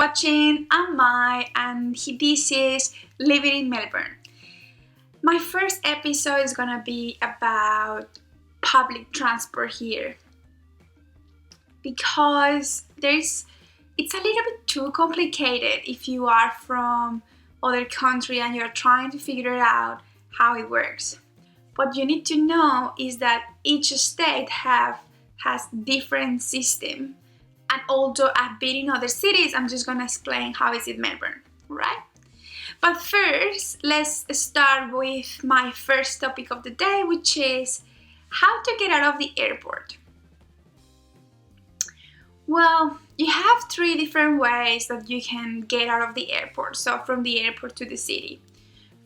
watching. I'm Mai and this is Living in Melbourne. My first episode is gonna be about public transport here because it's a little bit too complicated if you are from other country and you're trying to figure out how it works. What you need to know is that each state has different system. And although I've been in other cities, I'm just gonna explain how is it Melbourne, right? But first, let's start with my first topic of the day, which is how to get out of the airport. Well, you have three different ways that you can get out of the airport, so from the airport to the city.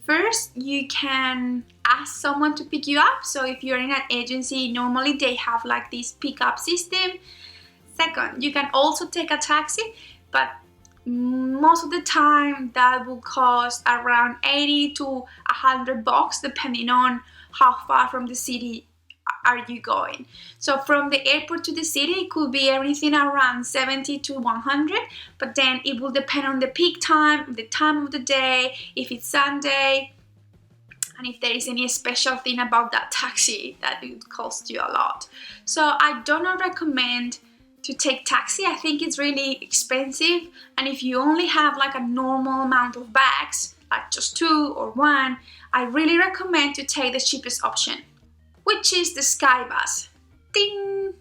First, you can ask someone to pick you up. So if you're in an agency, normally they have like this pickup system. Second, you can also take a taxi, but most of the time that will cost around 80 to $100 depending on how far from the city are you going. So from the airport to the city, it could be everything around 70 to 100, but then it will depend on the peak time, the time of the day, if it's Sunday, and if there is any special thing about that taxi that it would cost you a lot. So I do not recommend to take taxi. I think it's really expensive, and if you only have like a normal amount of bags, like just 2 or 1, I really recommend to take the cheapest option, which is the Sky Bus. Ding!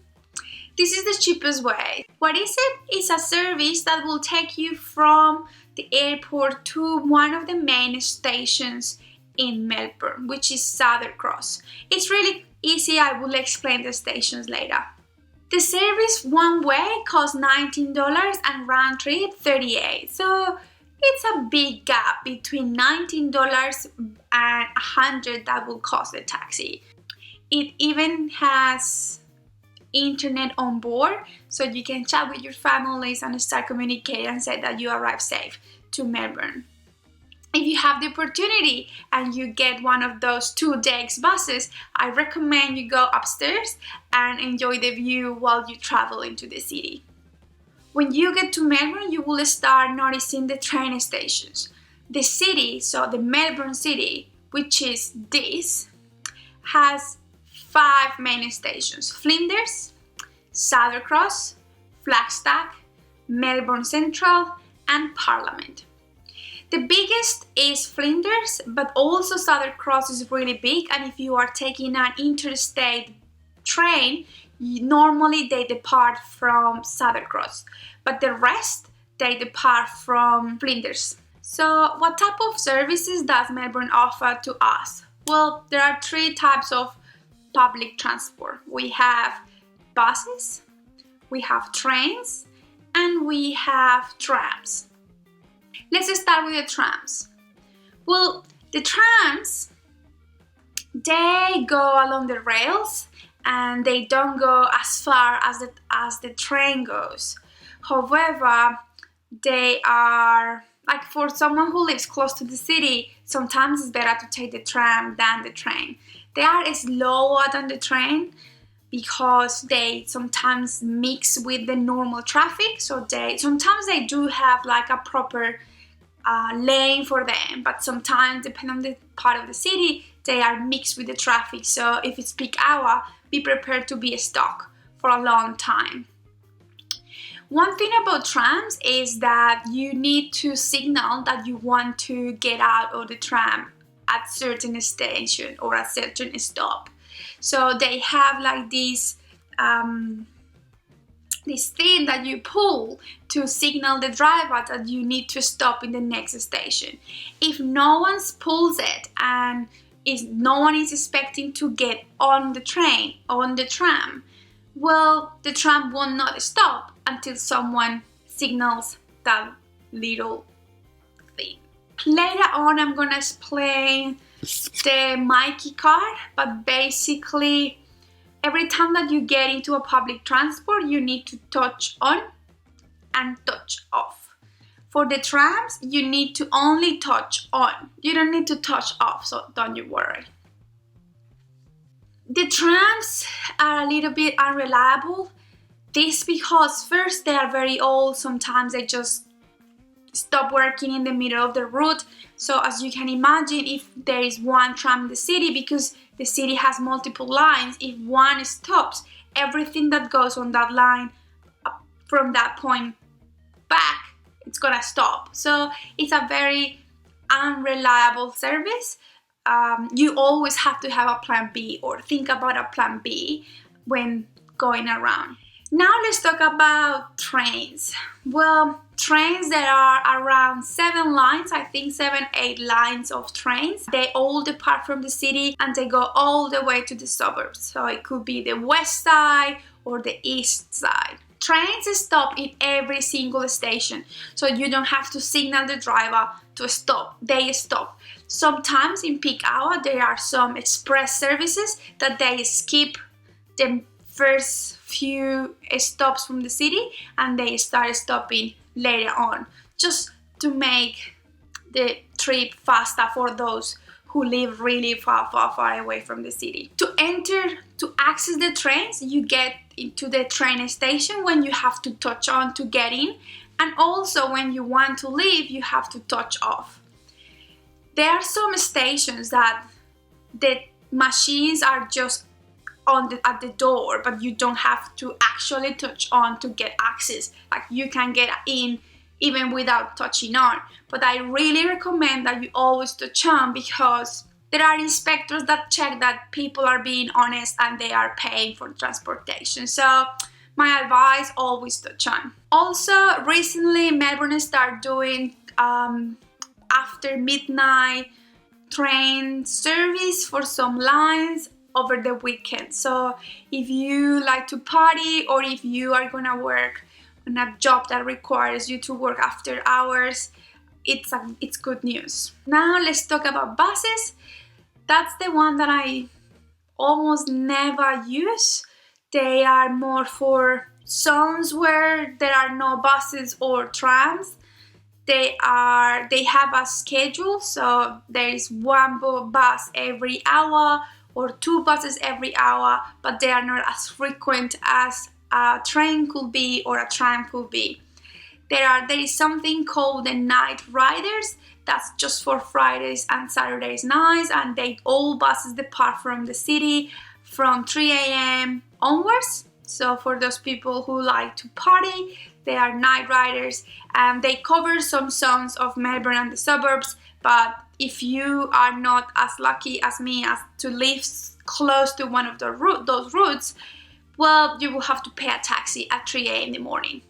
This is the cheapest way. What is it? It's a service that will take you from the airport to one of the main stations in Melbourne, which is Southern Cross. It's really easy. I will explain the stations later. The service one way costs $19 and round trip $38. So it's a big gap between $19 and $100 that will cost the taxi. It even has internet on board, so you can chat with your families and start communicating and say that you arrived safe to Melbourne. If you have the opportunity and you get one of those 2-decks buses, I recommend you go upstairs and enjoy the view while you travel into the city. When you get to Melbourne, you will start noticing the train stations. The city, so the Melbourne city, which is this, has 5 main stations: Flinders, Southern Cross, Flagstaff, Melbourne Central, and Parliament. The biggest is Flinders, but also Southern Cross is really big, and if you are taking an interstate train, normally they depart from Southern Cross, but the rest, they depart from Flinders. So what type of services does Melbourne offer to us? Well, there are 3 types of public transport. We have buses, we have trains, and we have trams. Let's start with the trams. Well, the trams, they go along the rails and they don't go as far as the train goes. However, they are, like for someone who lives close to the city, sometimes it's better to take the tram than the train. They are slower than the train because they sometimes mix with the normal traffic. So sometimes they do have like a proper lane for them, but sometimes, depending on the part of the city, they are mixed with the traffic. So if it's peak hour, be prepared to be stuck for a long time. One thing about trams is that you need to signal that you want to get out of the tram at certain station or a certain stop. So they have like this thing that you pull to signal the driver that you need to stop in the next station. If no one pulls it and no one is expecting to get on the train, on the tram, well, the tram will not stop until someone signals that little thing. Later on, I'm gonna explain the Mikey card, but basically, every time that you get into a public transport, you need to touch on and touch off. For the trams, you need to only touch on. You don't need to touch off, so don't you worry. The trams are a little bit unreliable. This because first, they are very old. Sometimes they just stop working in the middle of the route. So as you can imagine, if there is one tram in the city, because the city has multiple lines, if one stops, everything that goes on that line from that point back, it's gonna stop. So it's a very unreliable service. You always have to have a plan B, or think about a plan B when going around. Now let's talk about trains. Well, trains, there are around 7 lines, I think 7-8 lines of trains. They all depart from the city and they go all the way to the suburbs. So it could be the west side or the east side. Trains stop in every single station, so you don't have to signal the driver to stop. They stop. Sometimes in peak hour there are some express services that they skip the first few stops from the city and they start stopping later on, just to make the trip faster for those who live really far away from the city. To access the trains, you get into the train station when you have to touch on to get in, and also when you want to leave, you have to touch off. There are some stations that the machines are just at the door, but you don't have to actually touch on to get access. Like, you can get in even without touching on. But I really recommend that you always touch on, because there are inspectors that check that people are being honest and they are paying for transportation. So my advice, always touch on. Also, recently Melbourne started doing after midnight train service for some lines over the weekend. So if you like to party, or if you are gonna work on a job that requires you to work after hours, it's good news. Now let's talk about buses. That's the one that I almost never use. They are more for zones where there are no buses or trams. They have a schedule, so there is one bus every hour or 2 buses every hour, but they are not as frequent as a train could be or a tram could be. There is something called the night riders. That's just for Fridays and Saturdays nights, and all buses depart from the city from 3 a.m. onwards. So for those people who like to party, they are night riders, and they cover some zones of Melbourne and the suburbs. But if you are not as lucky as me as to live close to one of those routes, well, you will have to pay a taxi at 3 a.m. in the morning.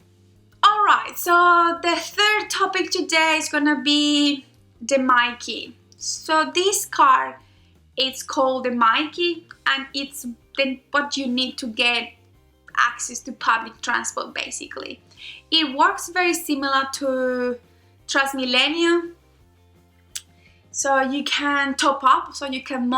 Alright, so the third topic today is gonna be the Mikey. So this car, it's called the Mikey, and it's what you need to get access to public transport, basically. It works very similar to Transmillennium. So you can top up, so you can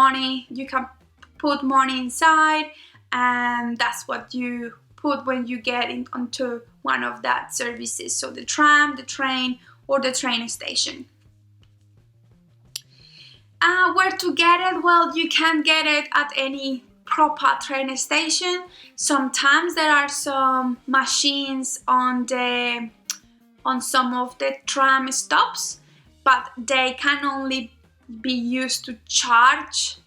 put money inside, and that's what you put when you get onto one of that services. So the tram, the train, or the train station. Where to get it? Well, you can get it at any proper train station. Sometimes there are some machines on some of the tram stops, but they can only be used to charge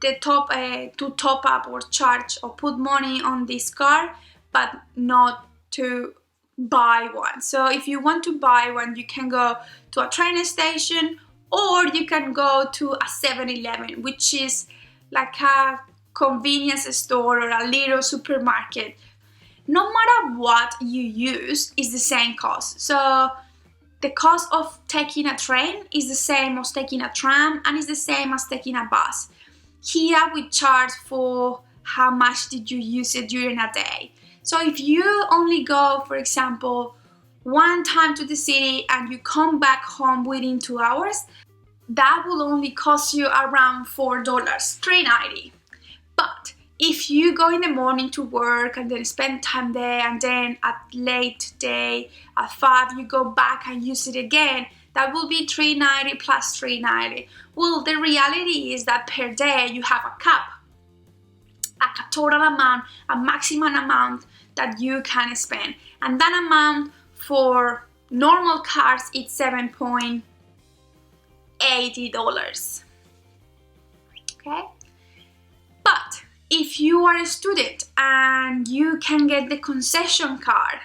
to top up or charge or put money on this car, but not to buy one. So if you want to buy one, you can go to a train station, or you can go to a 7-Eleven, which is like a convenience store or a little supermarket. No matter what you use, it's the same cost. So the cost of taking a train is the same as taking a tram, and is the same as taking a bus. Here we charge for how much did you use it during a day. So if you only go, for example, one time to the city and you come back home within 2 hours, that will only cost you around $4, $3.90. But if you go in the morning to work and then spend time there, and then at late day at 5 you go back and use it again, that will be $3.90 plus $3.90. Well, the reality is that per day you have a cap, a total amount, a maximum amount that you can spend, and that amount for Normal cars, it's $7.80. Okay? But if you are a student and you can get the concession card,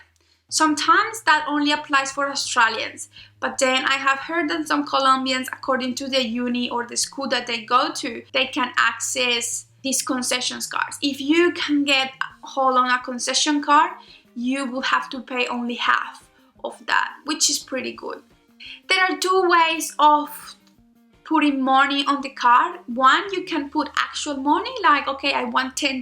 sometimes that only applies for Australians. But then I have heard that some Colombians, according to the uni or the school that they go to, they can access these concession cards. If you can get hold on a concession card, you will have to pay only half of that, which is pretty good. There are two ways of putting money on the card. One, you can put actual money, like, okay, I want $10,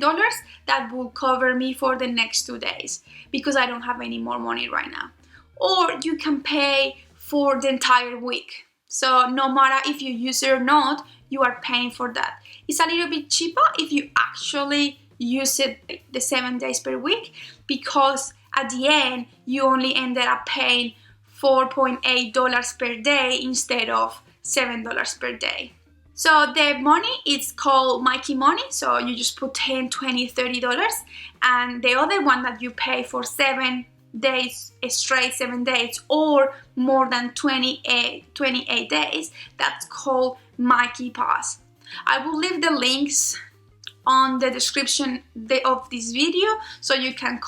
that will cover me for the next 2 days because I don't have any more money right now. Or you can pay for the entire week. So no matter if you use it or not, you are paying for that. It's a little bit cheaper if you actually use it the 7 days per week, because at the end you only ended up paying $4.8 per day instead of $7 per day. So the money is called Mikey money, so you just put $10, $20, $30, and the other one that you pay for 7 days, straight 7 days, or more than 28 days, that's called Mikey Pass. I will leave the links on the description of this video so you can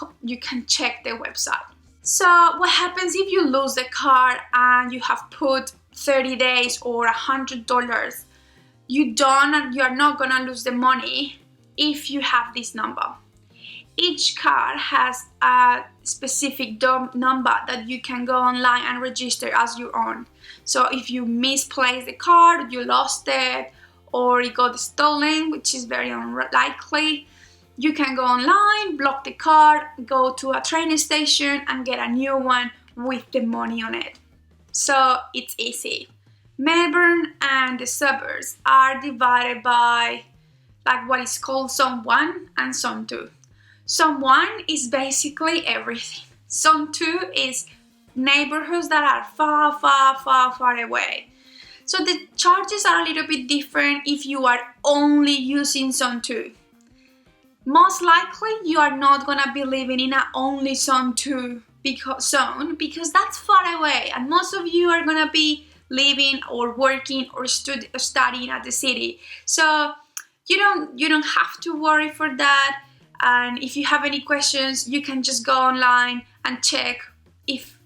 check the website. So what happens if you lose the card and you have put 30 days or $100? You are not gonna lose the money if you have this number. Each card has a specific number that you can go online and register as your own. So if you misplaced the card, you lost it, or it got stolen, which is very unlikely, you can go online, block the card, go to a train station and get a new one with the money on it. So it's easy. Melbourne and the suburbs are divided by like what is called Zone 1 and Zone 2. Zone 1 is basically everything. Zone 2 is neighborhoods that are far away. So the charges are a little bit different if you are only using Zone 2. Most likely you are not gonna be living in a only Zone 2 zone because that's far away, and most of you are gonna be living or working or studying at the city. So you don't have to worry for that. And if you have any questions, you can just go online and check if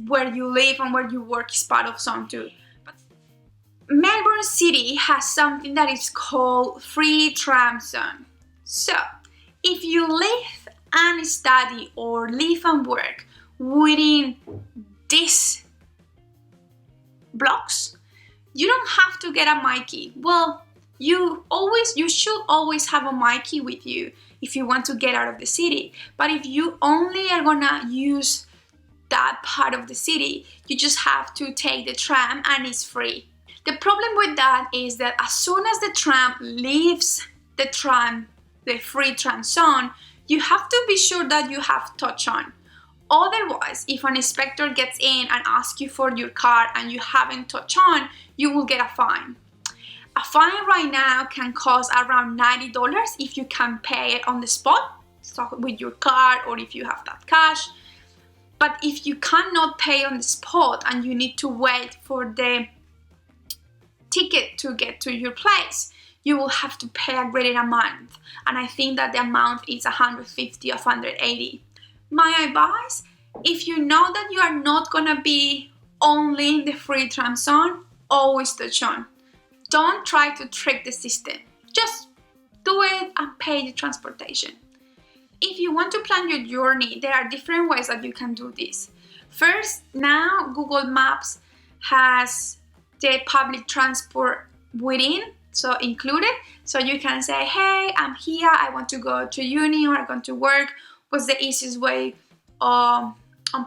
where you live and where you work is part of Zone 2. Melbourne City has something that is called free tram zone. So if you live and study or live and work within these blocks, you don't have to get a Mikey. Well, you should always have a Mikey with you if you want to get out of the city. But if you only are gonna use that part of the city, you just have to take the tram and it's free. The problem with that is that as soon as the tram leaves the free tram zone, you have to be sure that you have touch on. Otherwise, if an inspector gets in and asks you for your card and you haven't touched on, you will get a fine. A fine right now can cost around $90 if you can pay it on the spot, so with your card or if you have that cash. But if you cannot pay on the spot and you need to wait for the ticket to get to your place, you will have to pay a greater amount. And I think that the amount is $150 or $180. My advice, if you know that you are not gonna be only in the free tram zone, always touch on. Don't try to trick the system. Just do it and pay the transportation. If you want to plan your journey, there are different ways that you can do this. First, now Google Maps has the public transport within, so included. So you can say, hey, I'm here, I want to go to uni or I want to work. What's the easiest way on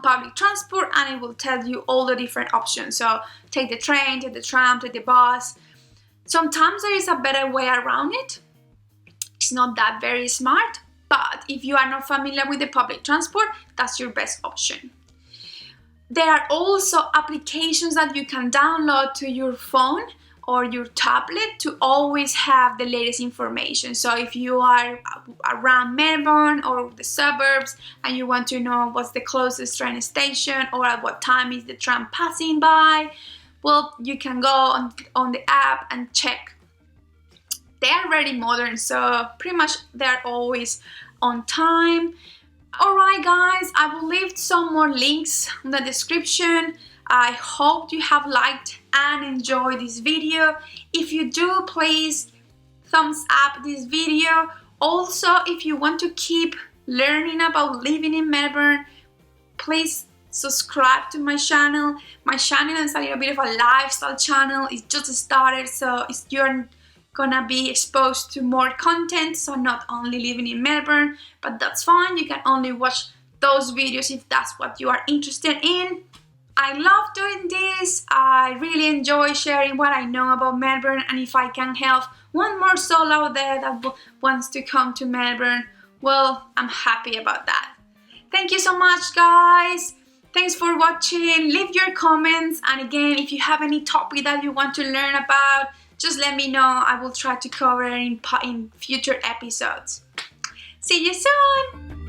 public transport? And it will tell you all the different options. So take the train, take the tram, take the bus. Sometimes there is a better way around it. It's not that very smart, but if you are not familiar with the public transport, that's your best option. There are also applications that you can download to your phone or your tablet to always have the latest information. So if you are around Melbourne or the suburbs and you want to know what's the closest train station or at what time is the tram passing by, well, you can go on the app and check. They are very modern, so pretty much they're always on time. Alright guys, I will leave some more links in the description. I hope you have liked and enjoyed this video. If you do, please thumbs up this video. Also, if you want to keep learning about living in Melbourne, please subscribe to my channel. My channel is a little bit of a lifestyle channel. It's just started, so you're gonna be exposed to more content, so not only living in Melbourne, but that's fine. You can only watch those videos if that's what you are interested in. I love doing this. I really enjoy sharing what I know about Melbourne, and if I can help one more soul out there that wants to come to Melbourne, well, I'm happy about that. Thank you so much, guys. Thanks for watching. Leave your comments, and again, if you have any topic that you want to learn about, just let me know. I will try to cover it in future episodes. See you soon!